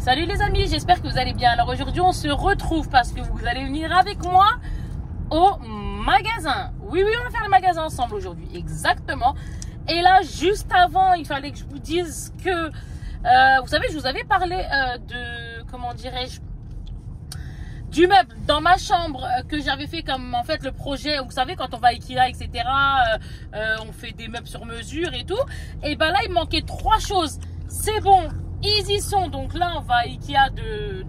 Salut les amis, j'espère que vous allez bien. Alors aujourd'hui on se retrouve parce que vous allez venir avec moi au magasin. Oui, on va faire le magasin ensemble aujourd'hui, exactement. Et là, juste avant, il fallait que je vous dise que, vous savez, je vous avais parlé de, comment dirais-je, du meuble dans ma chambre que j'avais fait comme en fait le projet. Vous savez, quand on va à Ikea, etc., on fait des meubles sur mesure et tout. Et ben là, il manquait 3 choses. C'est bon. Ils y sont, donc là on va à Ikea de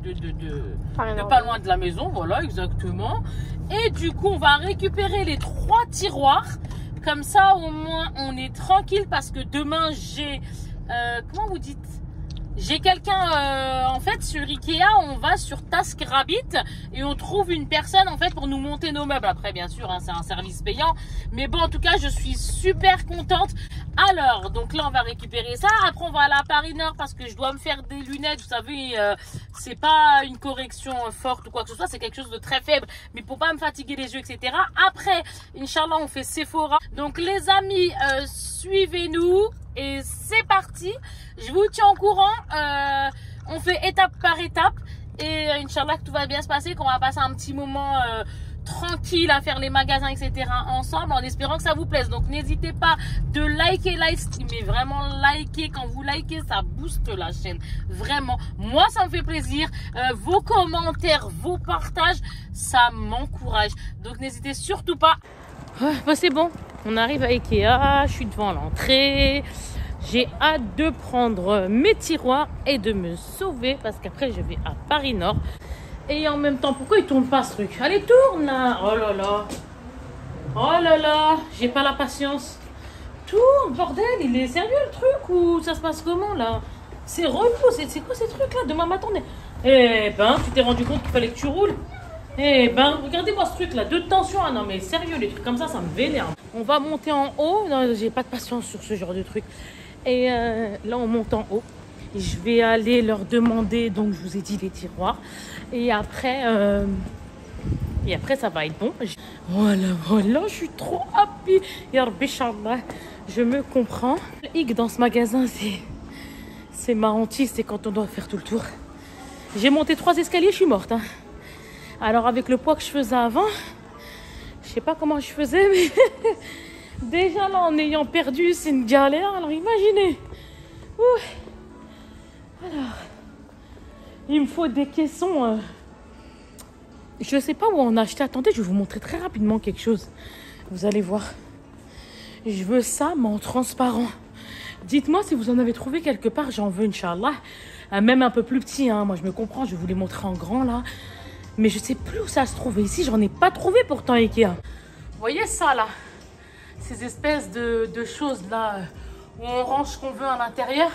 pas loin de la maison, voilà exactement. Et du coup on va récupérer les 3 tiroirs, comme ça au moins on est tranquille parce que demain j'ai, comment vous dites, j'ai quelqu'un en fait sur Ikea, on va sur TaskRabbit et on trouve une personne en fait pour nous monter nos meubles. Après bien sûr hein, c'est un service payant, mais bon en tout cas je suis super contente. Alors donc là on va récupérer ça, après on va aller à Paris Nord parce que je dois me faire des lunettes, vous savez c'est pas une correction forte ou quoi que ce soit, c'est quelque chose de très faible, mais pour pas me fatiguer les yeux etc. Après Inch'Allah on fait Sephora, donc les amis suivez-nous. Et c'est parti, je vous tiens au courant, on fait étape par étape et Inch'Allah que tout va bien se passer, qu'on va passer un petit moment tranquille à faire les magasins etc. ensemble en espérant que ça vous plaise. Donc n'hésitez pas de liker, mais vraiment liker, quand vous likez ça booste la chaîne, vraiment, moi ça me fait plaisir, vos commentaires, vos partages, ça m'encourage, donc n'hésitez surtout pas. Bah c'est bon, on arrive à Ikea, je suis devant l'entrée. J'ai hâte de prendre mes tiroirs et de me sauver parce qu'après je vais à Paris Nord. Et en même temps, pourquoi il tourne pas ce truc? Allez, tourne là. Oh là là. Oh là là, j'ai pas la patience. Tourne, bordel, il est sérieux le truc ou ça se passe comment là? C'est relou, c'est quoi ces trucs là? Demain matin, eh ben, tu t'es rendu compte qu'il fallait que tu roules? Eh ben, regardez-moi ce truc là, de tension. Ah non mais sérieux, les trucs comme ça me vénère. On va monter en haut. Non, j'ai pas de patience sur ce genre de truc. Et là on monte en haut. Je vais aller leur demander, donc je vous ai dit, les tiroirs. Et après ça va être bon. Voilà, je suis trop happy. Ya Rabbi, Inch'Allah, je me comprends. Le hic dans ce magasin, c'est ma hantise, c'est quand on doit faire tout le tour. J'ai monté 3 escaliers, je suis morte. Hein. Alors avec le poids que je faisais avant, je sais pas comment je faisais, mais déjà là en ayant perdu, c'est une galère. Alors imaginez. Alors, il me faut des caissons. Je sais pas où en acheter. Attendez, je vais vous montrer très rapidement quelque chose. Vous allez voir. Je veux ça, mais en transparent. Dites-moi si vous en avez trouvé quelque part. J'en veux, Inch'Allah. Même un peu plus petit. Hein. Moi, je me comprends. Je vais vous les montrer en grand, là. Mais je sais plus où ça se trouve. Ici, j'en ai pas trouvé pourtant, Ikea. Vous voyez ça, là? Ces espèces de choses, là, où on range ce qu'on veut à l'intérieur.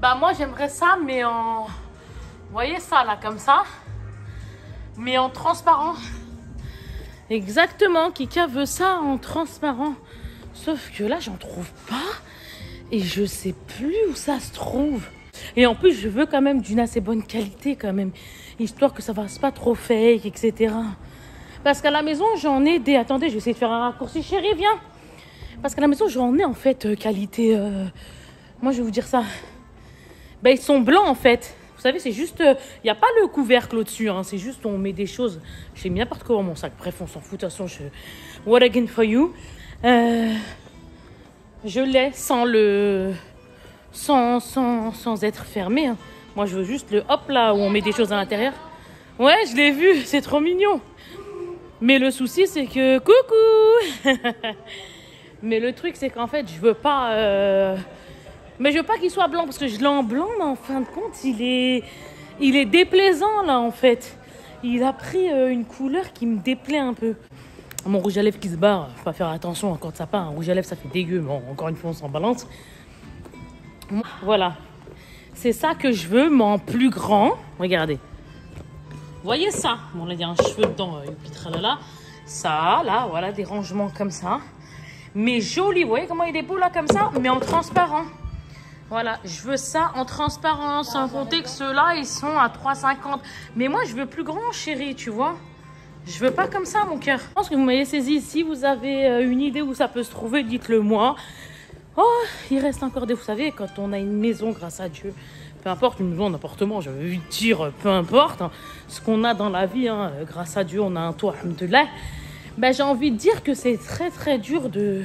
Bah, moi, j'aimerais ça, mais en... Vous voyez ça, là, comme ça. Mais en transparent. Exactement, Kika veut ça en transparent. Sauf que là, j'en trouve pas. Et je sais plus où ça se trouve. Et en plus, je veux quand même d'une assez bonne qualité, quand même. Histoire que ça fasse pas trop fake, etc. Parce qu'à la maison, j'en ai des... Attendez, je vais essayer de faire un raccourci. Chérie, viens. Parce qu'à la maison, j'en ai en fait qualité... Moi, je vais vous dire ça. Ben, ils sont blancs, en fait. Vous savez, c'est juste... Il n'y a pas le couvercle au-dessus. Hein, c'est juste, on met des choses... J'ai mis n'importe quoi dans mon sac. Bref, on s'en fout. De toute façon, what again for you. Je l'ai sans le... Sans être fermé. Hein. Moi, je veux juste le hop là où on met des choses à l'intérieur. Ouais, je l'ai vu. C'est trop mignon. Mais le souci, c'est que... Coucou. Mais le truc, c'est qu'en fait, je veux pas... Mais je veux pas qu'il soit blanc parce que je l'ai en blanc, mais en fin de compte, il est déplaisant là, en fait. Il a pris une couleur qui me déplaît un peu. Mon rouge à lèvres qui se barre, faut pas faire attention quand ça part. Un rouge à lèvres, ça fait dégueu. Bon, encore une fois, on s'en balance. Voilà. C'est ça que je veux, mais en plus grand. Regardez. Vous voyez ça? Bon, là, il y a un cheveu dedans. Là. Ça, là, voilà, des rangements comme ça. Mais joli. Vous voyez comment il est beau, là, comme ça? Mais en transparent. Voilà, je veux ça en transparent. Sans compter que ceux-là, ils sont à 3,50. Mais moi, je veux plus grand, chérie, tu vois. Je veux pas comme ça, mon cœur. Je pense que vous m'avez saisi. Si vous avez une idée où ça peut se trouver, dites-le moi. Oh, il reste encore des... Vous savez, quand on a une maison, grâce à Dieu, peu importe, une maison, un appartement, j'avais envie de dire, peu importe, hein, ce qu'on a dans la vie, hein, grâce à Dieu, on a un toit, alhamdoulilah. Ben, j'ai envie de dire que c'est très très dur de...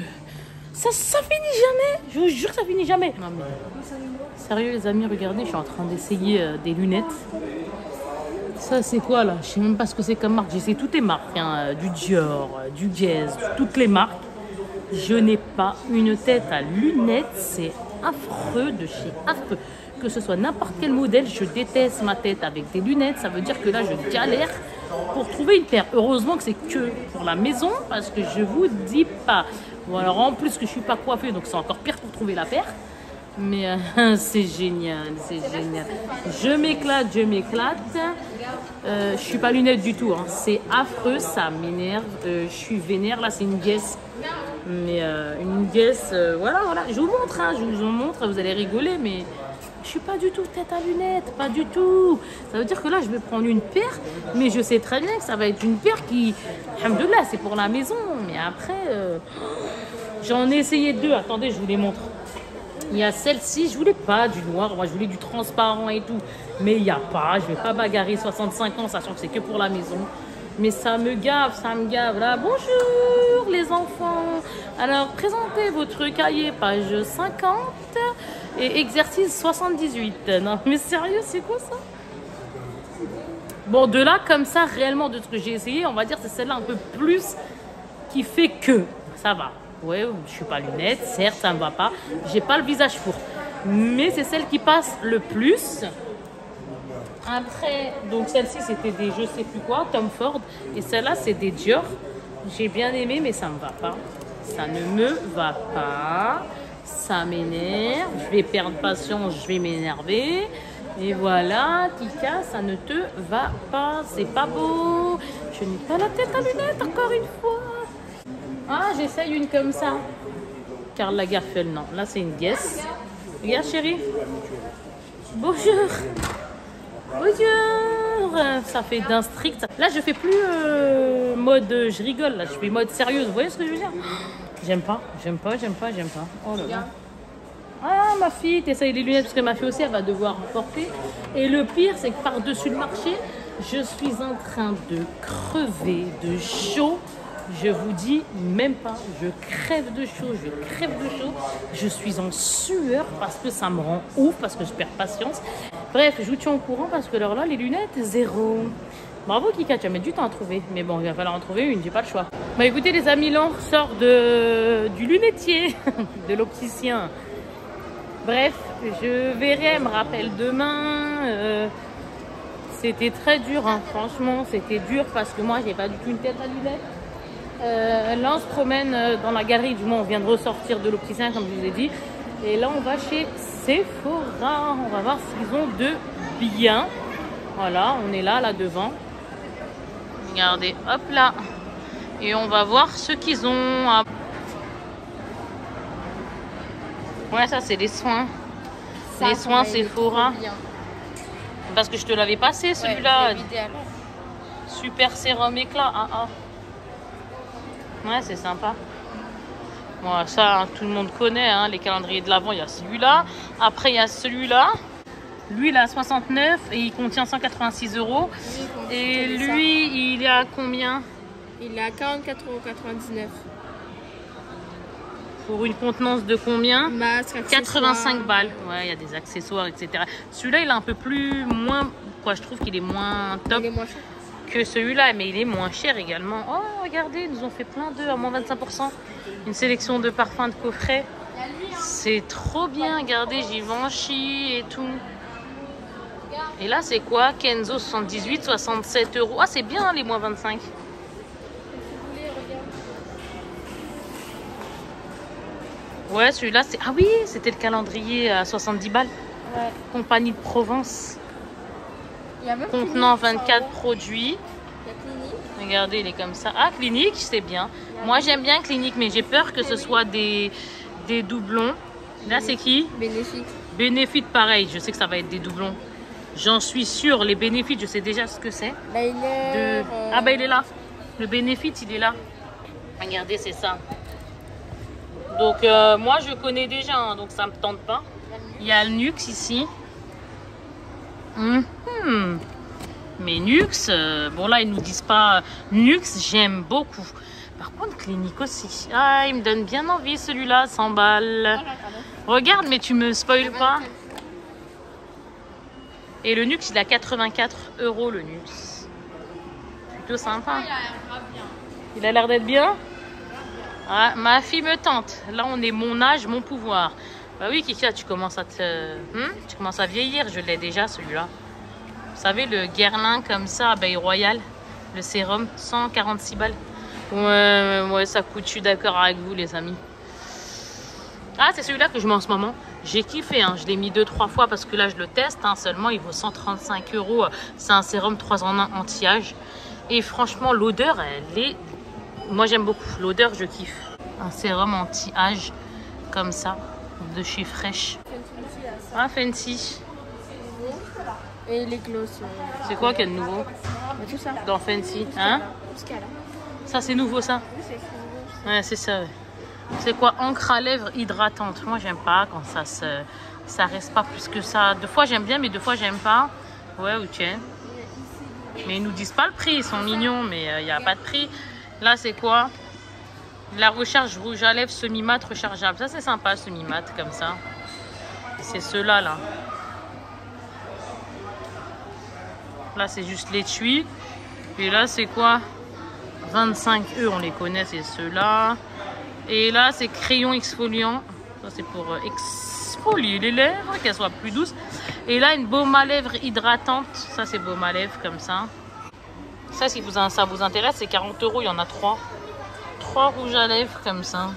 Ça finit jamais, je vous jure que ça finit jamais. Non mais, sérieux les amis, regardez, je suis en train d'essayer des lunettes. Ça c'est quoi là? Je sais même pas ce que c'est comme marque, j'essaie toutes les marques, hein, du Dior, du Guess, toutes les marques. Je n'ai pas une tête à lunettes, c'est affreux de chez affreux. Que ce soit n'importe quel modèle, je déteste ma tête avec des lunettes. Ça veut dire que là, je galère pour trouver une paire. Heureusement que c'est que pour la maison, parce que je vous dis pas. Bon, alors en plus que je suis pas coiffée, donc c'est encore pire pour trouver la paire. Mais c'est génial, c'est génial. Je m'éclate, je m'éclate. Je suis pas lunettes du tout, hein. C'est affreux, ça m'énerve. Je suis vénère, là c'est une Guess. Mais une Guess, voilà. Je vous montre, hein, je vous montre, vous allez rigoler, mais je suis pas du tout tête à lunettes, pas du tout. Ça veut dire que là, je vais prendre une paire, mais je sais très bien que ça va être une paire qui, alhamdoulilah, c'est pour la maison. Mais après, j'en ai essayé deux. Attendez, je vous les montre. Il y a celle-ci, je voulais pas du noir, moi je voulais du transparent et tout. Mais il n'y a pas, je vais pas bagarrer 65 ans, sachant que c'est que pour la maison. Mais ça me gave, ça me gave. Là, bonjour les enfants. Alors, présentez votre cahier, page 50 et exercice 78. Non, mais sérieux, c'est quoi ça? Bon, de là, comme ça, réellement, de ce que j'ai essayé, on va dire c'est celle-là un peu plus qui fait que ça va. Ouais, je suis pas lunettes, certes, ça me va pas. J'ai pas le visage pour. Mais c'est celle qui passe le plus. Après, donc celle-ci, c'était des je sais plus quoi, Tom Ford. Et celle-là, c'est des Dior. J'ai bien aimé, mais ça me va pas. Ça ne me va pas. Ça m'énerve. Je vais perdre patience, je vais m'énerver. Et voilà, Kika, ça ne te va pas. C'est pas beau. Je n'ai pas la tête à lunettes, encore une fois. Ah, j'essaye une comme ça. Karl Lagerfeld, non. Là, c'est une Guess. Regarde, chérie. Bonjour. Bonjour. Ça fait d'un strict. Là, je fais plus mode je rigole. Là, je fais mode sérieuse. Vous voyez ce que je veux dire? J'aime pas. J'aime pas. Oh là là. Ah, ma fille, t'essayes les lunettes parce que ma fille aussi, elle va devoir en porter. Et le pire, c'est que par-dessus le marché, je suis en train de crever de chaud. Je vous dis même pas, je crève de chaud, je suis en sueur parce que ça me rend ouf, parce que je perds patience. Bref, je vous tiens au courant parce que alors là, les lunettes, zéro. Bravo Kika, tu vas mettre du temps à trouver. Mais bon, il va falloir en trouver une, j'ai pas le choix. Bah écoutez les amis, là on ressort du lunetier, de l'opticien. Bref, je verrai, elle me rappelle demain. C'était très dur, hein. Franchement, c'était dur parce que moi, j'ai pas du tout une tête à lunettes. Là on se promène dans la galerie, du moins on vient de ressortir de l'opticien comme je vous ai dit. Et là on va chez Sephora, on va voir ce qu'ils ont de bien. Voilà, on est là devant. Regardez, hop là. Et on va voir ce qu'ils ont. Ouais, ça c'est les soins. Les soins Sephora. Parce que je te l'avais passé celui-là. Ouais, super sérum éclat. Ouais, c'est sympa. Bon, ça, hein, tout le monde connaît, hein, les calendriers de l'Avent. Il y a celui-là. Après, il y a celui-là. Lui, il a 69 et il contient 186 €. Et lui, il est à combien? Il est à 44,99 €. Pour une contenance de combien? Masque, 85 balles. Ouais, il y a des accessoires, etc. Celui-là, il est un peu moins... Quoi, je trouve qu'il est moins top. Il est moins cher que celui-là, mais il est moins cher également. Oh, regardez, ils nous ont fait plein d'eux à moins 25%. Une sélection de parfums de coffret. C'est trop bien. Regardez, Givenchy et tout. Et là, c'est quoi? Kenzo 78, 67 €. Ah, c'est bien les moins 25. Ouais, celui-là, c'est... Ah oui, c'était le calendrier à 70 balles. Ouais. Compagnie de Provence. Contenant 24 produits. Regardez, il est comme ça. Ah, Clinique, c'est bien. Moi, j'aime bien Clinique, mais j'ai peur que ce soit des doublons. Là, c'est qui? Benefit. Benefit, pareil. Je sais que ça va être des doublons. J'en suis sûre. Les Benefit, je sais déjà ce que c'est. Ah, bah, il est là. Le Benefit, il est là. Regardez, c'est ça. Donc, moi, je connais déjà, hein, donc ça me tente pas. Il y a le Nux ici. Mais Nuxe, bon là ils nous disent pas Nuxe, j'aime beaucoup. Par contre Clinique aussi. Ah, il me donne bien envie celui-là, 100 balles. Regarde, mais tu me spoil pas. Et le Nuxe, il a 84 € le Nuxe. Plutôt sympa. Il a l'air d'être bien. Ah, ma fille me tente. Là, on est mon âge, mon pouvoir. Bah oui, Kika, tu commences à tu commences à vieillir. Je l'ai déjà, celui-là. Vous savez, le Guerlain comme ça, à Bay Royal, le sérum, 146 balles. Ouais, ça coûte, je suis d'accord avec vous, les amis. Ah, c'est celui-là que je mets en ce moment. J'ai kiffé, hein. Je l'ai mis 2-3 fois parce que là, je le teste. Hein. Seulement, il vaut 135 €. C'est un sérum 3 en 1 anti-âge. Et franchement, l'odeur, elle est... Moi, j'aime beaucoup. L'odeur, je kiffe. Un sérum anti-âge comme ça, de chez Fresh. Ah, Fancy. Et les glosses. C'est quoi qu'il y a de nouveau Tout ça. dans Fancy, hein? Ça, c'est nouveau, ça? Oui, c'est nouveau. Ouais, c'est ça, ouais. C'est quoi? Encre à lèvres hydratante. Moi, j'aime pas quand ça reste pas plus que ça. Deux fois, j'aime bien, mais deux fois, j'aime pas. Ouais, ok. Mais ils nous disent pas le prix. Ils sont mignons, mais il n'y a pas de prix. Là, c'est quoi? La recharge rouge à lèvres semi-mat rechargeable. Ça, c'est sympa, semi-mat, comme ça. C'est ceux-là, là. Là, c'est juste l'étui. Et là, c'est quoi? 25 €, on les connaît, c'est ceux-là. Et là, c'est crayon exfoliant. Ça, c'est pour exfolier les lèvres, qu'elles soient plus douces. Et là, une baume à lèvres hydratante. Ça, c'est baume à lèvres, comme ça. Ça, si ça vous intéresse, c'est 40 €. Il y en a 3. 3 rouges à lèvres, comme ça.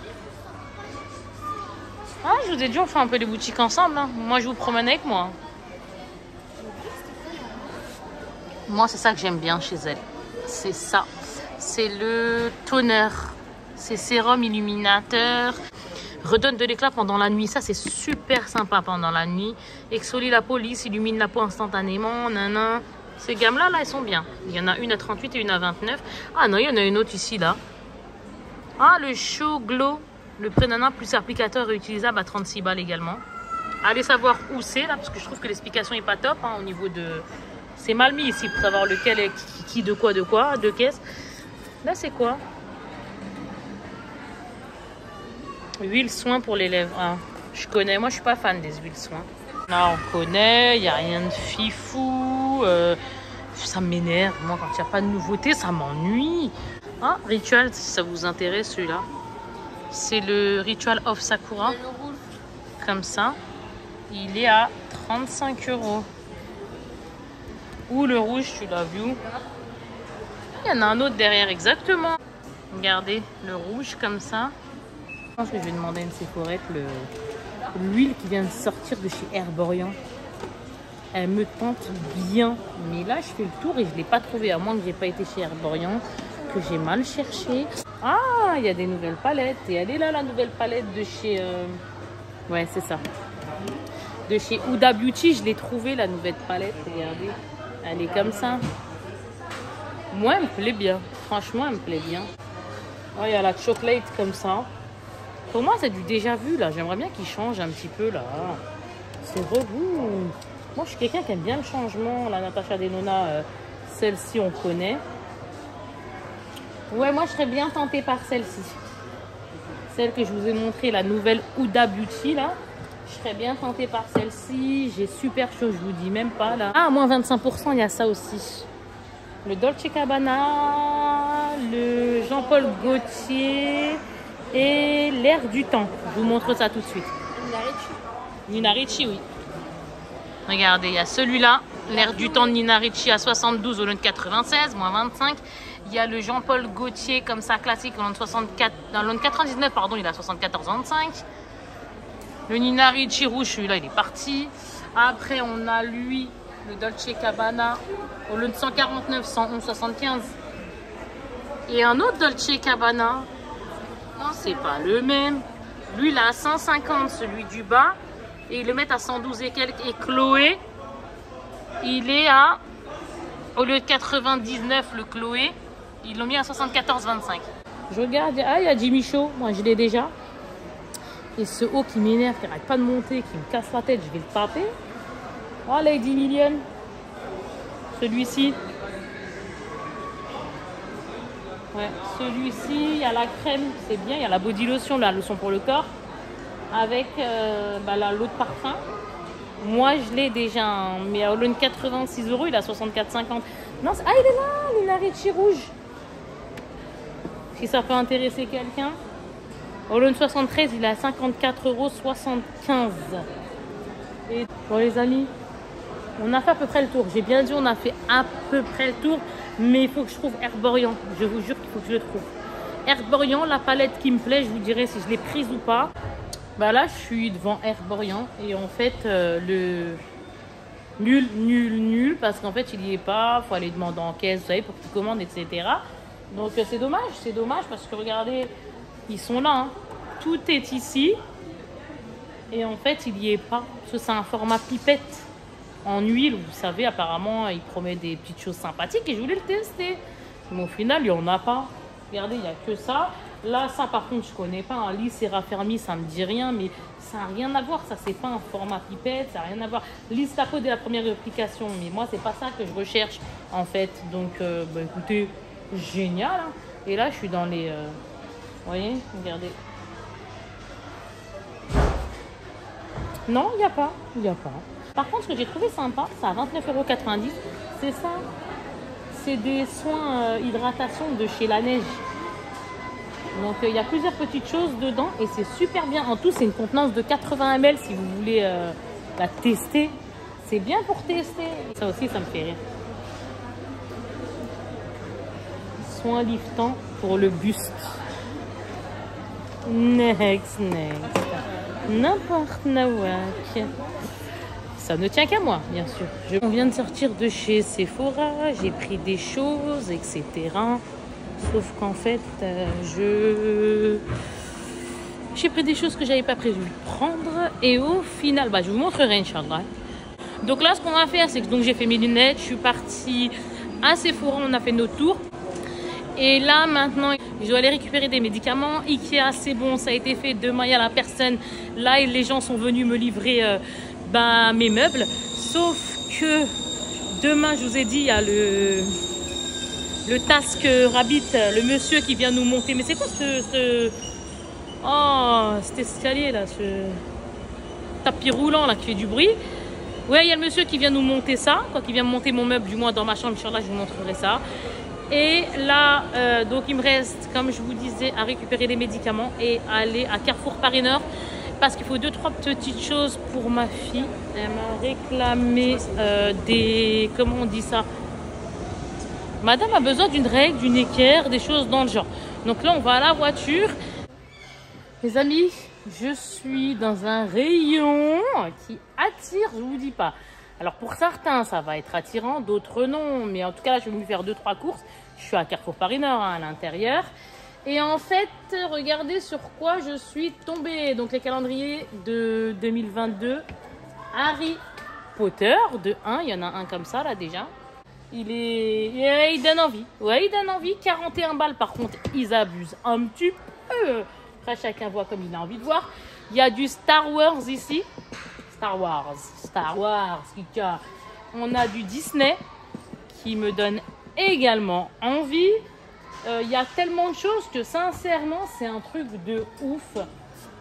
Ah, je vous ai dit, on fait un peu les boutiques ensemble. Hein. Moi, je vous promène avec moi. Moi, c'est ça que j'aime bien chez elle. C'est ça. C'est le toner. C'est sérum illuminateur. Redonne de l'éclat pendant la nuit. Ça, c'est super sympa pendant la nuit. Exfolie la peau lisse, illumine la peau instantanément. Nanan. Ces gammes-là, elles sont bien. Il y en a une à 38 et une à 29. Ah non, il y en a une autre ici, là. Ah, le Show Glow. Le Pré-Nana plus applicateur réutilisable à 36 balles également. Allez savoir où c'est, là, parce que je trouve que l'explication n'est pas top, hein, au niveau de... C'est mal mis ici pour savoir lequel est qui de quoi, deux caisses. Là, c'est quoi? Huile soin pour les lèvres. Ah, je connais, moi je suis pas fan des huiles soins. Là, on connaît, il n'y a rien de fifou. Ça m'énerve, moi, quand il n'y a pas de nouveauté, ça m'ennuie. Ah, Ritual, si ça vous intéresse, celui-là. C'est le Ritual of Sakura. Comme ça. Il est à 35 €. Ou le rouge, tu l'as vu. Il y en a un autre derrière, exactement. Regardez, le rouge comme ça. Je pense que je vais demander à une Sephorette l'huile qui vient de sortir de chez Herborian. Elle me tente bien. Mais là, je fais le tour et je ne l'ai pas trouvé. À moins que je n'ai pas été chez Herborian, que j'ai mal cherché. Ah, il y a des nouvelles palettes. Et elle est là, la nouvelle palette de chez... Ouais, c'est ça. De chez Huda Beauty, je l'ai trouvée, la nouvelle palette. Regardez. Elle est comme ça. Moi, elle me plaît bien. Franchement, elle me plaît bien. Oh, il y a la chocolate comme ça. Pour moi, c'est du déjà vu, là. J'aimerais bien qu'il change un petit peu, là. C'est relou. Moi, je suis quelqu'un qui aime bien le changement. La Natasha Denona, celle-ci, on connaît. Ouais, moi, je serais bien tentée par celle-ci. Celle que je vous ai montrée, la nouvelle Huda Beauty, là. Je serais bien tentée par celle-ci. J'ai super chaud, je vous dis même pas, là. Ah, moins 25%, il y a ça aussi. Le Dolce Gabbana, le Jean-Paul Gaultier et l'air du temps. Je vous montre ça tout de suite. Nina Ricci, oui. Regardez, il y a celui-là, l'air du temps de Nina Ricci à 72 au lieu de 96, moins 25. Il y a le Jean-Paul Gaultier comme ça, classique, au lieu de 64, dans le 99, pardon, il a 74,25. Le Nina Ricci rouge, celui-là, il est parti. Après, on a lui, le Dolce Gabbana, au lieu de 149, 111,75. Et un autre Dolce Gabbana, non, c'est pas le même. Lui, il a 150, celui du bas. Et ils le mettent à 112 et quelques. Et Chloé, il est à, au lieu de 99, le Chloé, ils l'ont mis à 74,25. Je regarde, ah, il y a Jimmy Choo, moi je l'ai déjà. Et ce haut qui m'énerve, qui n'arrête pas de monter, qui me casse la tête, je vais le taper. Oh, Lady Million, Celui-ci. Ouais, celui-ci, il y a la crème, c'est bien. Il y a la body lotion, la lotion pour le corps. Avec l'eau de parfum. Moi, je l'ai déjà. Hein, mais au lieu de 86 €, il a 64,50. Non, il est là, l'Inarici rouge. Si ça peut intéresser quelqu'un. Au lieu de 73, il est à 54,75 €. Et bon, les amis, on a fait à peu près le tour. J'ai bien dit, on a fait à peu près le tour. Mais il faut que je trouve Herborian. Je vous jure qu'il faut que je le trouve. Herborian, la palette qui me plaît, je vous dirai si je l'ai prise ou pas. Bah là, je suis devant Herborian. Et en fait, le nul. Parce qu'en fait, il n'y est pas. Il faut aller demander en caisse, vous savez, pour qu'ils commandent, etc. Donc, c'est dommage. C'est dommage parce que regardez, ils sont là. Hein. Tout est ici. Et en fait, il n'y est pas. Parce que c'est un format pipette. En huile, vous savez, apparemment, il promet des petites choses sympathiques et je voulais le tester. Mais au final, il n'y en a pas. Regardez, il n'y a que ça. Là, ça, par contre, je ne connais pas. Un lit raffermi, ça ne me dit rien, mais ça n'a rien à voir. Ça, c'est pas un format pipette, ça n'a rien à voir. Lisse la peau dès la première application, mais moi, c'est pas ça que je recherche, en fait. Donc, écoutez, génial. Hein. Et là, je suis dans les... vous voyez, regardez. Non, il n'y a pas. Il n'y a pas. Par contre, ce que j'ai trouvé sympa, c'est à 29,90 €. C'est ça. C'est des soins hydratation de chez La Neige. Donc, il y a plusieurs petites choses dedans et c'est super bien. En tout, c'est une contenance de 80 ml si vous voulez la tester. C'est bien pour tester. Ça aussi, ça me fait rire. Soins liftants pour le buste. Next. N'importe nawak. Ça ne tient qu'à moi, bien sûr. On vient de sortir de chez Sephora, j'ai pris des choses, etc. Sauf qu'en fait, j'ai pris des choses que j'avais pas prévu de prendre. Et au final, je vous montrerai, Inch'Allah. Donc là, ce qu'on va faire, c'est que j'ai fait mes lunettes, je suis partie à Sephora, on a fait notre tour. Et là, maintenant, je dois aller récupérer des médicaments. Ikea, c'est bon, ça a été fait. Demain, il y a la personne. Là, les gens sont venus me livrer... mes meubles, sauf que demain, je vous ai dit, il y a le Task Rabbit, le monsieur qui vient nous monter. Mais c'est quoi cet escalier là, ce tapis roulant là qui fait du bruit? Ouais, il y a le monsieur qui vient nous monter ça, quoi, qui vient me monter mon meuble, du moins dans ma chambre. Inch'Allah, je vous montrerai ça. Et là, donc il me reste, comme je vous disais, à récupérer des médicaments et aller à Carrefour Paris Nord. Parce qu'il faut 2-3 petites choses pour ma fille. Elle m'a réclamé des... Comment on dit ça? Madame a besoin d'une règle, d'une équerre, des choses dans le genre. Donc là, on va à la voiture. Les amis, je suis dans un rayon qui attire, je vous dis pas. Alors pour certains, ça va être attirant, d'autres non. Mais en tout cas, là, je vais me faire 2-3 courses. Je suis à Carrefour Paris Nord, hein, à l'intérieur. Et en fait, regardez sur quoi je suis tombée. Donc, les calendriers de 2022. Harry Potter, de 1. Il y en a un comme ça, là, déjà. Il donne envie. Ouais, il donne envie. 41 balles, par contre, ils abusent un petit peu. Après, chacun voit comme il a envie de voir. Il y a du Star Wars ici. Star Wars. Kika. On a du Disney qui me donne également envie. Il y a tellement de choses que sincèrement c'est un truc de ouf.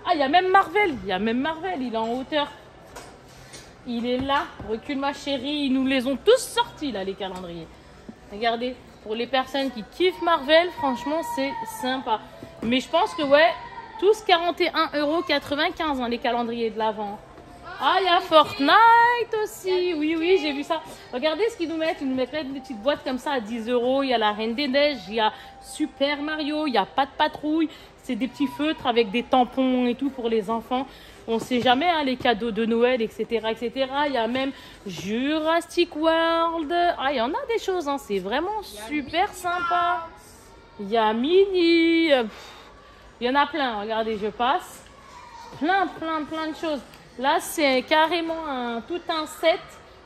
Ah, il y a même Marvel, il est en hauteur. Il est là, recule ma chérie, ils nous les ont tous sortis là, les calendriers. Regardez, pour les personnes qui kiffent Marvel, franchement c'est sympa. Mais je pense que ouais, tous 41,95 €, hein, les calendriers de l'Avent. Ah, il y a Fortnite aussi. Oui, j'ai vu ça. Regardez ce qu'ils nous mettent. Ils nous mettent plein de petites boîtes comme ça à 10 €. Il y a la Reine des Neiges, il y a Super Mario, il y a Pas de Patrouille. C'est des petits feutres avec des tampons et tout pour les enfants. On ne sait jamais, hein, les cadeaux de Noël, etc., etc. Il y a même Jurassic World. Ah, il y en a des choses, hein. C'est vraiment super sympa. Il y a Mini. Il y en a plein. Regardez, je passe. Plein de choses. Là, c'est carrément tout un set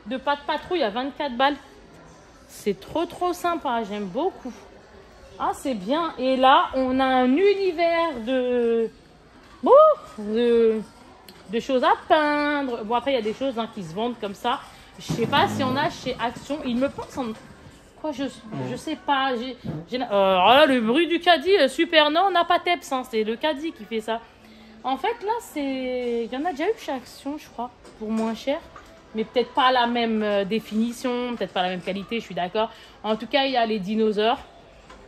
de Pas de Patrouille à 24 balles. C'est trop sympa. J'aime beaucoup. Ah, c'est bien. Et là, on a un univers de choses à peindre. Bon, après, il y a des choses, hein, qui se vendent comme ça. Je sais pas si on a chez Action. Il me pense en... Quoi, je sais pas. Là, le bruit du caddie, super. Non, on n'a pas Teps, hein, c'est le caddie qui fait ça. En fait, là, c'est... Il y en a déjà eu chez Action, je crois, pour moins cher. Mais peut-être pas la même définition, peut-être pas la même qualité, je suis d'accord. En tout cas, il y a les dinosaures.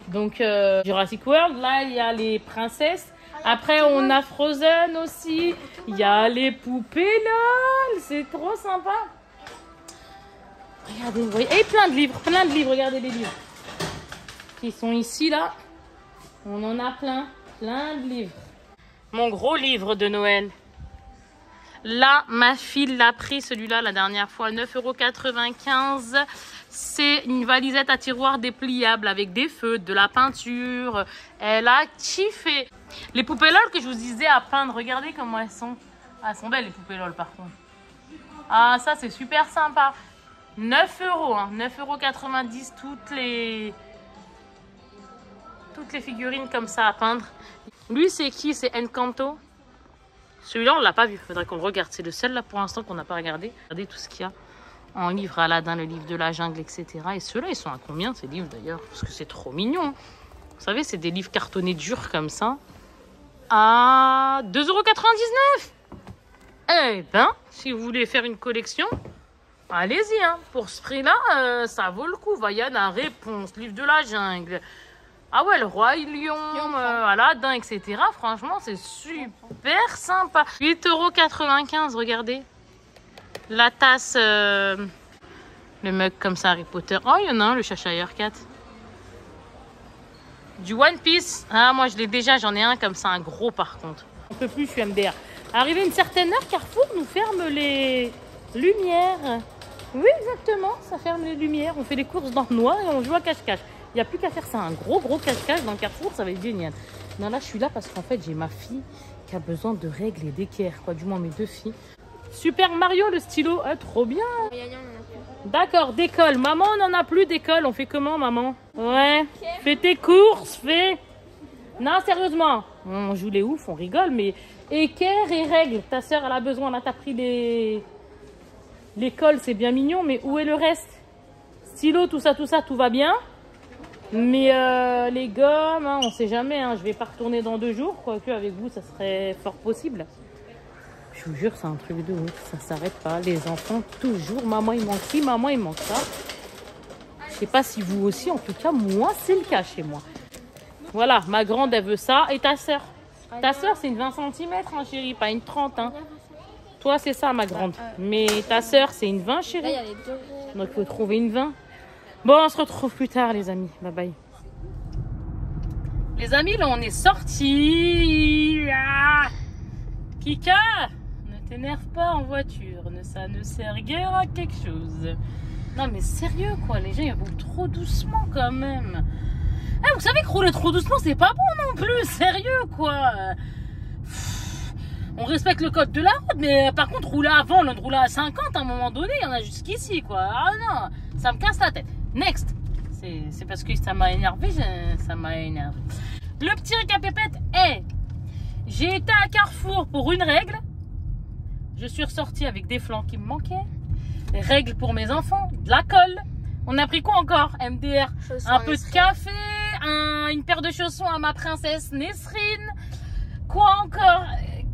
Donc, Jurassic World. Là, il y a les princesses. Après, on a Frozen aussi. Il y a les poupées, là. C'est trop sympa. Regardez, vous voyez. Et plein de livres, regardez les livres. Qui sont ici, là. On en a plein de livres. Mon gros livre de Noël. Là, ma fille l'a pris, celui-là, la dernière fois, 9,95 €. C'est une valisette à tiroir dépliable avec des feutres, de la peinture. Elle a kiffé. Les poupées LOL que je vous disais à peindre, regardez comment elles sont. Ah, elles sont belles, les poupées LOL, par contre. Ah, ça, c'est super sympa. 9 €, hein, 9,90 € toutes les figurines comme ça à peindre. Lui, c'est qui? C'est Encanto. Celui-là, on l'a pas vu. Faudrait qu'on le regarde. C'est le seul là pour l'instant qu'on n'a pas regardé. Regardez tout ce qu'il y a en livre Aladdin, le livre de la jungle, etc. Et ceux-là, ils sont à combien ces livres d'ailleurs? Parce que c'est trop mignon. Vous savez, c'est des livres cartonnés durs comme ça. À 2,99 €. Eh ben, si vous voulez faire une collection, allez-y. Hein. Pour ce prix-là, ça vaut le coup. Vaiana, Réponse, livre de la jungle. Ah ouais, le roi lion, Aladdin, etc. Franchement, c'est super sympa. 8,95 €, regardez. La tasse, le mug comme ça, Harry Potter. Oh, il y en a un, le Cheshire Cat. Du One Piece. Ah, moi, je l'ai déjà, j'en ai un comme ça, un gros par contre. On peut plus, je suis MDR. Arrivé à une certaine heure, Carrefour nous ferme les lumières. Oui, exactement, ça ferme les lumières. On fait les courses dans le noir et on joue à cache-cache. Il n'y a plus qu'à faire ça, un gros cache-cache dans le Carrefour, ça va être génial. Non, là, je suis là parce qu'en fait, j'ai ma fille qui a besoin de règles et d'équerres, quoi. Du moins, mes deux filles. Super Mario, le stylo, trop bien. D'accord, d'école. Maman, on n'en a plus d'école. On fait comment, maman? Ouais, fais tes courses, fais. Non, sérieusement, on joue les oufs, on rigole, mais équerres et règles. Ta soeur, elle a besoin, là, t'as pris l'école, c'est bien mignon, mais où est le reste? Stylo, tout ça, tout va bien. Mais les gommes, hein, on sait jamais, hein, je vais pas retourner dans 2 jours, quoique avec vous, ça serait fort possible. Je vous jure, c'est un truc de ouf, ça s'arrête pas. Les enfants, toujours, maman, il manque ci, maman, il manque ça. Je sais pas si vous aussi, en tout cas, moi, c'est le cas chez moi. Voilà, ma grande, elle veut ça. Et ta soeur? Ta soeur, c'est une 20 cm, hein, chérie, pas une 30. Hein. Toi, c'est ça, ma grande. Mais ta soeur, c'est une 20, chérie. Là, il y a les deux. Donc, il faut trouver une 20. Bon, on se retrouve plus tard, les amis. Bye bye. Les amis, là, on est sortis. Ah Kika, ne t'énerve pas en voiture. Ça ne sert guère à quelque chose. Non, mais sérieux, quoi. Les gens, ils roulent trop doucement, quand même. Eh, vous savez que rouler trop doucement, c'est pas bon non plus. Sérieux, quoi. On respecte le code de la route, mais par contre, rouler avant, on rouler à 50, à un moment donné, il y en a jusqu'ici, quoi. Ah non, ça me casse la tête. Next. C'est parce que ça m'a énervé, ça m'a énervé. Le petit récapépète est, j'ai été à Carrefour pour une règle. Je suis ressortie avec des flancs qui me manquaient. Des règles pour mes enfants, de la colle. On a pris quoi encore? MDR, chaussons un peu Nesrine. De café, une paire de chaussons à ma princesse Nesrine. Quoi encore?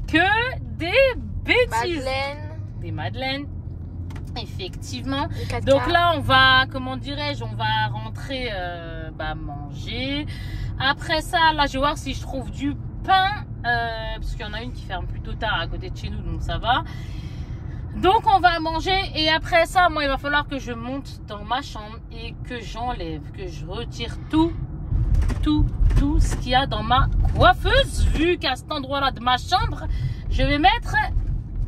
Que des bêtises. Madeleine. Des madeleines. Effectivement. Donc là, on va, comment dirais-je, on va rentrer manger. Après ça, là, je vais voir si je trouve du pain. Parce qu'il y en a une qui ferme plutôt tard à côté de chez nous, donc ça va. Donc on va manger et après ça, moi, il va falloir que je monte dans ma chambre et que j'enlève, que je retire tout ce qu'il y a dans ma coiffeuse. Vu qu'à cet endroit-là de ma chambre, je vais mettre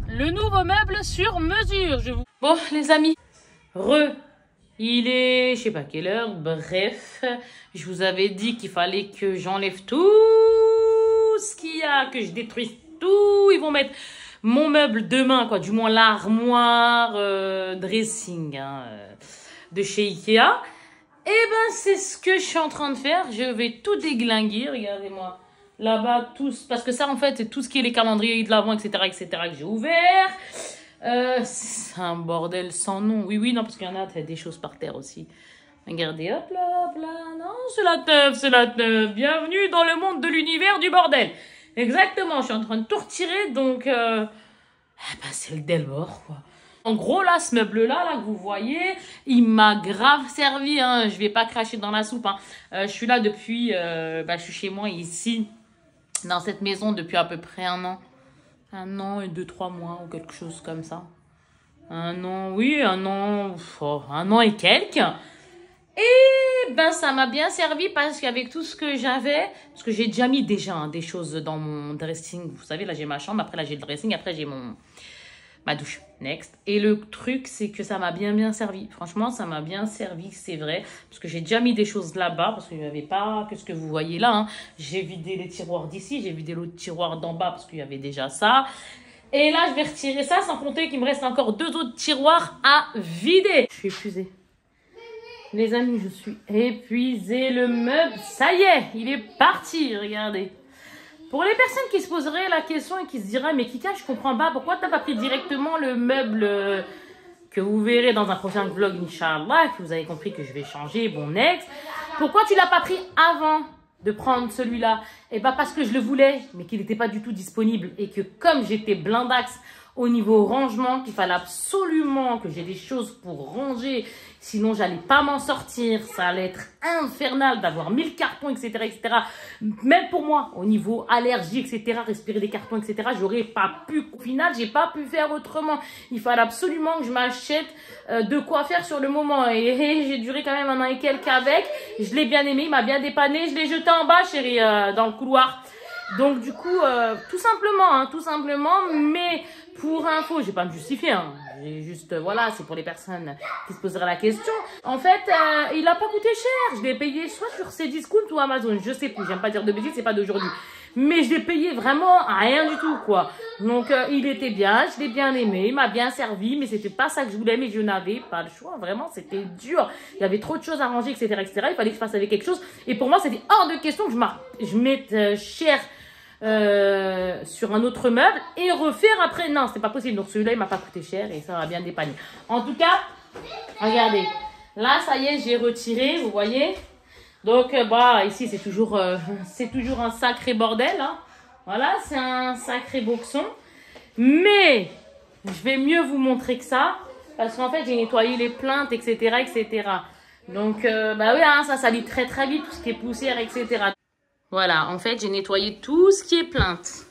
le nouveau meuble sur mesure. Bon, les amis, il est, je sais pas quelle heure, bref, je vous avais dit qu'il fallait que j'enlève tout ce qu'il y a, que je détruise tout. Ils vont mettre mon meuble demain, quoi, du moins l'armoire dressing de chez Ikea. Et ben, c'est ce que je suis en train de faire. Je vais tout déglinguer, regardez-moi. Là-bas, parce que ça, en fait, c'est tout ce qui est les calendriers de l'avant, etc., que j'ai ouvert. C'est un bordel sans nom. Oui, oui, non, parce qu'il y en a des choses par terre aussi. Regardez, hop là, hop là. Non, c'est la teuf, c'est la teuf. Bienvenue dans le monde de l'univers du bordel. Exactement, je suis en train de tout retirer, donc... c'est le Delvor, quoi. En gros, là, ce meuble-là, là, que vous voyez, il m'a grave servi, hein. Je vais pas cracher dans la soupe, hein. Je suis là depuis... je suis chez moi, ici, dans cette maison, depuis à peu près 1 an. 1 an et 2-3 mois, ou quelque chose comme ça. 1 an, oui, 1 an... 1 an et quelques. Et ça m'a bien servi parce qu'avec tout ce que j'avais, parce que j'ai déjà mis des choses dans mon dressing. Vous savez, là, j'ai ma chambre, après, là, j'ai le dressing, après, j'ai ma douche. Next. Et le truc, c'est que ça m'a bien servi. Franchement, ça m'a bien servi, c'est vrai. Parce que j'ai déjà mis des choses là-bas, parce qu'il n'y avait pas que ce que vous voyez là. Hein. J'ai vidé les tiroirs d'ici, j'ai vidé l'autre tiroir d'en bas, parce qu'il y avait déjà ça. Et là, je vais retirer ça, sans compter qu'il me reste encore 2 autres tiroirs à vider. Je suis épuisée. Les amis, je suis épuisée. Le meuble, ça y est, il est parti, regardez. Pour les personnes qui se poseraient la question et qui se diraient, mais Kika, je comprends pas, pourquoi t'as pas pris directement le meuble que vous verrez dans un prochain vlog, Inch'Allah, que vous avez compris que je vais changer, bon, next. Pourquoi tu l'as pas pris avant de prendre celui-là? Eh bien, parce que je le voulais, mais qu'il n'était pas du tout disponible et que comme j'étais blindax au niveau rangement, qu'il fallait absolument que j'ai des choses pour ranger, sinon j'allais pas m'en sortir, ça allait être infernal d'avoir 1000 cartons, etc., etc. Même pour moi, au niveau allergie, etc., respirer des cartons, etc., j'aurais pas pu, au final, j'ai pas pu faire autrement. Il fallait absolument que je m'achète de quoi faire sur le moment. Et j'ai duré quand même 1 an et quelques avec. Je l'ai bien aimé, il m'a bien dépanné, je l'ai jeté en bas, chérie, dans le couloir. Donc du coup, tout simplement, mais pour info, je vais pas me justifier, hein. J'ai juste, voilà, c'est pour les personnes qui se poseraient la question. En fait, il a pas coûté cher, je l'ai payé soit sur Cdiscount ou Amazon, je sais plus, j'aime pas dire de bêtises, c'est pas d'aujourd'hui. Mais je l'ai payé vraiment à rien du tout, quoi. Donc, il était bien, je l'ai bien aimé, il m'a bien servi, mais c'était pas ça que je voulais, mais je n'avais pas le choix, vraiment, c'était dur. Il y avait trop de choses à ranger, etc., etc. Il fallait que je fasse avec quelque chose. Et pour moi, c'était hors de question que je mette cher sur un autre meuble et refaire après. Non, c'était pas possible. Donc, celui-là, il m'a pas coûté cher et ça m'a bien dépanné. En tout cas, regardez. Là, ça y est, j'ai retiré, vous voyez. Donc, ici, c'est toujours un sacré bordel. Hein. Voilà, c'est un sacré boxon. Mais, je vais mieux vous montrer que ça. Parce qu'en fait, j'ai nettoyé les plaintes, etc., etc. Donc, oui, hein, ça salit très, très vite, tout ce qui est poussière, etc. Voilà, en fait, j'ai nettoyé tout ce qui est plainte.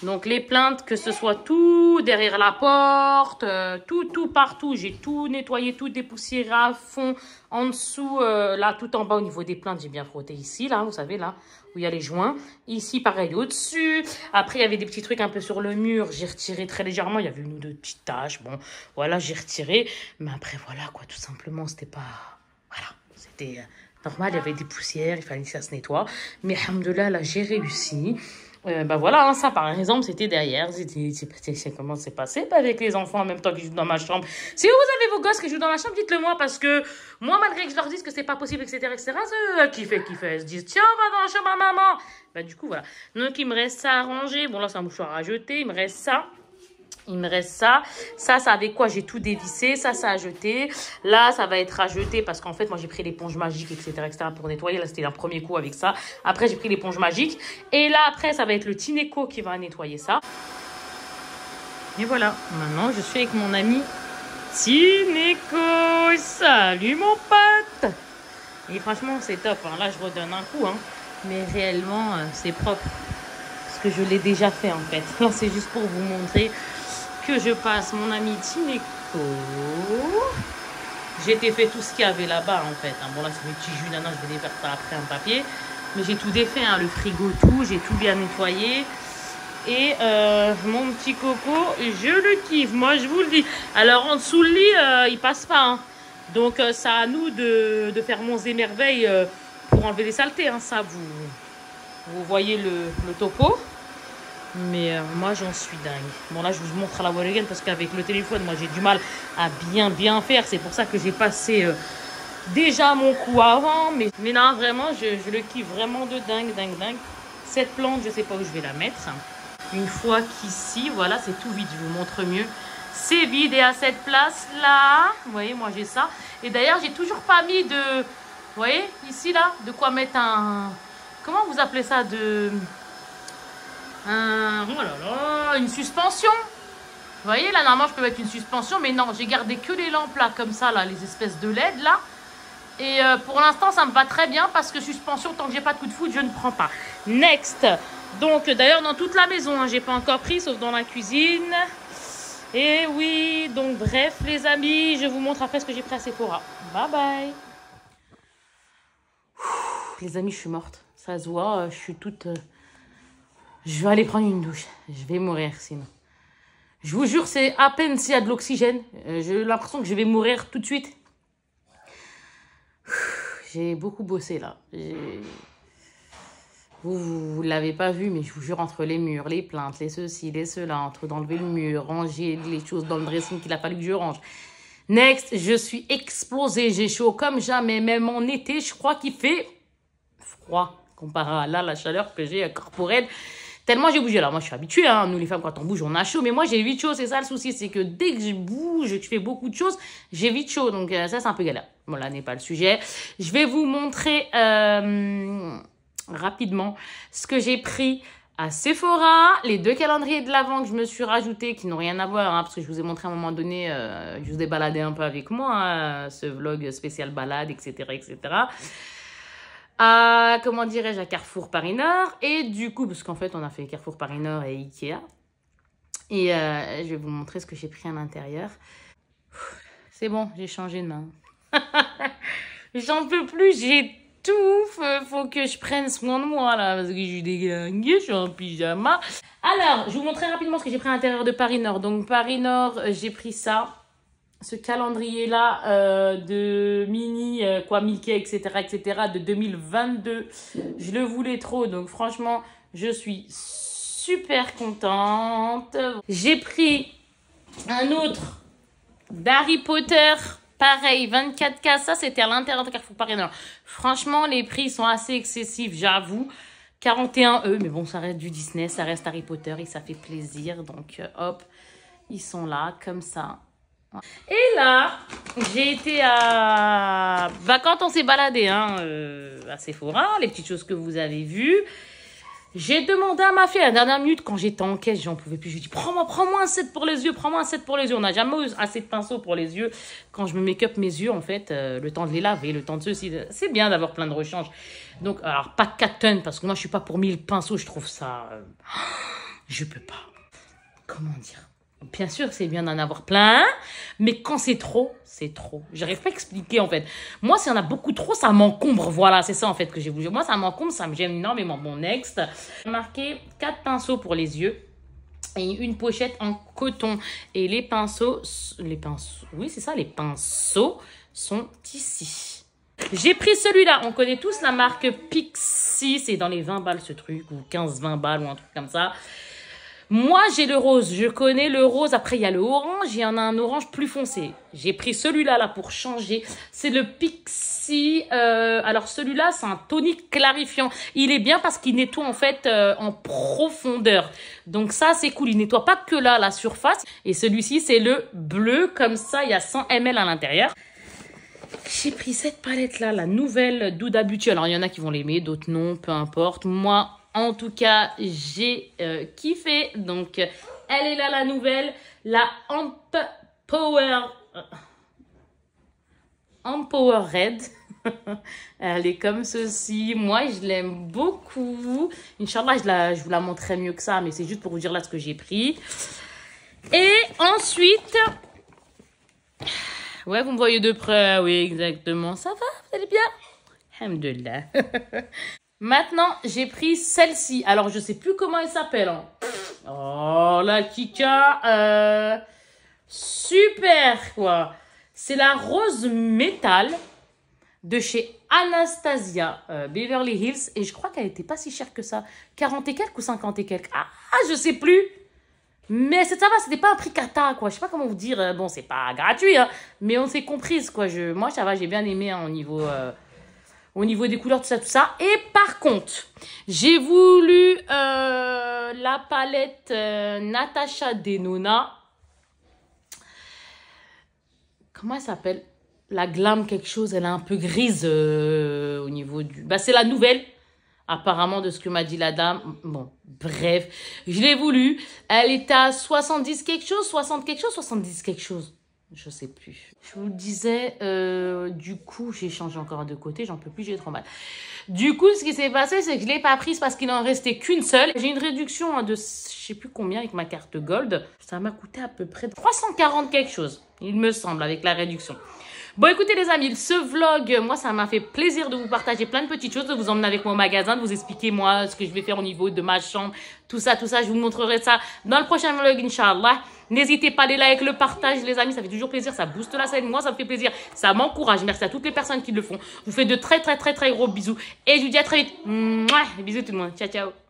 Donc, les plaintes, que ce soit tout derrière la porte, tout partout. J'ai tout nettoyé, tout dépoussiéré à fond. En dessous, là, tout en bas, au niveau des plaintes, j'ai bien frotté ici, là, vous savez, là, où il y a les joints. Ici, pareil, au-dessus. Après, il y avait des petits trucs un peu sur le mur. J'ai retiré très légèrement. Il y avait 1 ou 2 petites taches. Bon, voilà, j'ai retiré. Mais après, voilà, quoi, tout simplement, c'était pas... Voilà, c'était... normal, il y avait des poussières, il fallait que ça se nettoie. Mais, alhamdoulilah, là, j'ai réussi. Voilà, hein, ça, par exemple, c'était derrière. C'est comment c'est passé avec les enfants en même temps qu'ils jouent dans ma chambre. Si vous avez vos gosses qui jouent dans ma chambre, dites-le moi. Parce que moi, malgré que je leur dise que c'est pas possible, etc., c'est eux qui fait. Ils se disent, tiens, on va dans la chambre à maman. Du coup, voilà. Donc, il me reste ça à ranger. Bon, là, c'est un mouchoir à jeter. Il me reste ça. Il me reste ça. Ça avec quoi j'ai tout dévissé. Ça à jeter. Là, ça va être à jeter parce qu'en fait, moi, j'ai pris l'éponge magique, etc., pour nettoyer. Là, c'était un premier coup avec ça. Après, j'ai pris l'éponge magique. Et là, après, ça va être le Tineco qui va nettoyer ça. Et voilà. Maintenant, je suis avec mon ami Tineco. Salut, mon pote. Et franchement, c'est top. Hein. Là, je redonne un coup. Hein. Mais réellement, c'est propre. Parce que je l'ai déjà fait, en fait. Là, c'est juste pour vous montrer que je passe mon ami Tineco. J'ai fait tout ce qu'il y avait là-bas, en fait. Bon, là, c'est mes petits jus. Maintenant, je vais les faire ça après en papier. Mais j'ai tout défait, hein, le frigo, tout. J'ai tout bien nettoyé. Et mon petit coco, je le kiffe. Moi, je vous le dis. Alors, en dessous le lit, il passe pas. Hein. Donc, c'est à nous de faire monts et merveilles pour enlever les saletés. Hein. Ça, vous voyez le topo. Mais moi, j'en suis dingue. Bon, là, je vous montre à la Walligan parce qu'avec le téléphone, moi, j'ai du mal à bien faire. C'est pour ça que j'ai passé déjà mon coup avant. Mais non, vraiment, je le kiffe vraiment de dingue. Cette plante, je sais pas où je vais la mettre. Une fois qu'ici, voilà, c'est tout vide. Je vous montre mieux. c'est vide. Et à cette place-là, vous voyez, moi j'ai ça. Et d'ailleurs, j'ai toujours pas mis de... Vous voyez, ici, là, de quoi mettre un... Comment vous appelez ça? Oh là là, une suspension. Vous voyez, là, normalement, je peux mettre une suspension. Mais non, j'ai gardé que les lampes, là, comme ça, là, les espèces de LED, là. Et pour l'instant, ça me va très bien parce que suspension, tant que j'ai pas de coup de foudre, je ne prends pas. Next. Donc, d'ailleurs, dans toute la maison, hein, j'ai pas encore pris, sauf dans la cuisine. Et oui, donc bref, les amis, je vous montre après ce que j'ai pris à Sephora. Bye bye. Les amis, je suis morte. Ça se voit, je suis toute... Je vais aller prendre une douche. Je vais mourir sinon. Je vous jure, c'est à peine s'il y a de l'oxygène. J'ai l'impression que je vais mourir tout de suite. J'ai beaucoup bossé là. Vous l'avez pas vu, mais je vous jure, entre les murs, les plaintes, les ceci, les cela, entre d'enlever le mur, ranger les choses dans le dressing qu'il a fallu que je range. Next, je suis explosée. J'ai chaud comme jamais. Même en été, je crois qu'il fait froid comparé à là, la chaleur que j'ai corporelle. Tellement j'ai bougé. Alors moi, je suis habituée. Hein. Nous, les femmes, quand on bouge, on a chaud. Mais moi, j'ai vite chaud. C'est ça le souci. C'est que dès que je bouge, que je fais beaucoup de choses, j'ai vite chaud. Donc ça, c'est un peu galère. Bon, là n'est pas le sujet. Je vais vous montrer rapidement ce que j'ai pris à Sephora. Les 2 calendriers de l'Avent que je me suis rajoutés, qui n'ont rien à voir. Hein, parce que je vous ai montré à un moment donné, je vous ai baladé un peu avec moi. Hein, ce vlog spécial balade, etc. etc. Comment dirais-je, à Carrefour Paris Nord. Et du coup, parce qu'en fait, on a fait Carrefour Paris Nord et Ikea. Et je vais vous montrer ce que j'ai pris à l'intérieur. C'est bon, j'ai changé de main. J'en peux plus, j'étouffe. Faut que je prenne soin de moi, là, parce que je suis déglinguée, je suis en pyjama. Alors, je vous montre très rapidement ce que j'ai pris à l'intérieur de Paris Nord. Donc, Paris Nord, j'ai pris ça. Ce calendrier-là de mini, Mickey, etc., de 2022. Je le voulais trop, donc franchement, je suis super contente. J'ai pris un autre d'Harry Potter, pareil, 24K. Ça, c'était à l'intérieur de Carrefour Paris Nord. Franchement, les prix sont assez excessifs, j'avoue. 41 €, mais bon, ça reste du Disney, ça reste Harry Potter et ça fait plaisir. Donc, hop, ils sont là, comme ça. Et là, j'ai été à... quand on s'est baladé hein, à Sephora, les petites choses que vous avez vues, j'ai demandé à ma fille à la dernière minute, quand j'étais en caisse, j'en pouvais plus. Je lui ai dit, prends-moi un set pour les yeux, prends-moi un set pour les yeux. On n'a jamais eu assez de pinceaux pour les yeux. Quand je me make-up mes yeux, en fait, le temps de les laver, le temps de ceci, c'est bien d'avoir plein de rechanges. Donc, alors, pas 4 tonnes, parce que moi, je suis pas pour 1000 pinceaux, je trouve ça... je peux pas. Comment dire? Bien sûr, c'est bien d'en avoir plein, mais quand c'est trop, c'est trop. J'arrive pas à expliquer, en fait. Moi, s'il y en a beaucoup trop, ça m'encombre. Voilà, c'est ça, en fait, que j'ai voulu. Moi, ça m'encombre, ça me gêne énormément. Bon, next. J'ai marqué 4 pinceaux pour les yeux et une pochette en coton. Et les pinceaux, oui, c'est ça, les pinceaux sont ici. J'ai pris celui-là. On connaît tous la marque Pixi. C'est dans les 20 balles, ce truc, ou 15-20 balles, ou un truc comme ça. Moi, j'ai le rose. Je connais le rose. Après, il y a le orange. Il y en a un orange plus foncé. J'ai pris celui-là là pour changer. C'est le Pixi. Alors, celui-là, c'est un tonique clarifiant. Il est bien parce qu'il nettoie en fait en profondeur. Donc ça, c'est cool. Il nettoie pas que là, la surface. Et celui-ci, c'est le bleu. Comme ça, il y a 100 ml à l'intérieur. J'ai pris cette palette-là, la nouvelle Douda Beauty. Alors, il y en a qui vont l'aimer, d'autres non. Peu importe. Moi... En tout cas, j'ai kiffé. Donc, elle est là, la nouvelle. La Empower Red. Elle est comme ceci. Moi, je l'aime beaucoup. Inch'Allah, je vous la montrerai mieux que ça. Mais c'est juste pour vous dire là ce que j'ai pris. Et ensuite... Ouais, vous me voyez de près. Oui, exactement. Ça va? Vous allez bien? Alhamdulillah. Maintenant, j'ai pris celle-ci. Alors, je sais plus comment elle s'appelle. Hein. Oh, la Kika. Super, quoi. C'est la rose métal de chez Anastasia Beverly Hills. Et je crois qu'elle n'était pas si chère que ça. 40 et quelques ou 50 et quelques. Ah, je sais plus. Mais ça va, c'était pas un prix cata, quoi. Je sais pas comment vous dire. Bon, c'est pas gratuit, hein. Mais on s'est comprise, quoi. Moi, ça va, j'ai bien aimé hein, au niveau des couleurs, tout ça. Et par contre, j'ai voulu la palette Natasha Denona. Comment elle s'appelle? La Glam quelque chose, elle est un peu grise au niveau du... Bah, c'est la nouvelle, apparemment, de ce que m'a dit la dame. Bon, bref, je l'ai voulu. Elle était à 70 quelque chose, 60 quelque chose, 70 quelque chose. Je sais plus. Je vous le disais, du coup, j'ai changé encore de côté, j'en peux plus, j'ai trop mal. Du coup, ce qui s'est passé, c'est que je l'ai pas prise parce qu'il en restait qu'une seule. J'ai une réduction de je sais plus combien avec ma carte Gold. Ça m'a coûté à peu près 340 quelque chose, il me semble, avec la réduction. Bon, écoutez les amis, ce vlog, moi, ça m'a fait plaisir de vous partager plein de petites choses, de vous emmener avec moi au magasin, de vous expliquer, moi, ce que je vais faire au niveau de ma chambre, tout ça. Je vous montrerai ça dans le prochain vlog, Inch'Allah. N'hésitez pas à les likes, le partage, les amis, ça fait toujours plaisir, ça booste la scène. Moi, ça me fait plaisir, ça m'encourage. Merci à toutes les personnes qui le font. Je vous fais de très gros bisous et je vous dis à très vite. Mouah, bisous tout le monde. Ciao, ciao.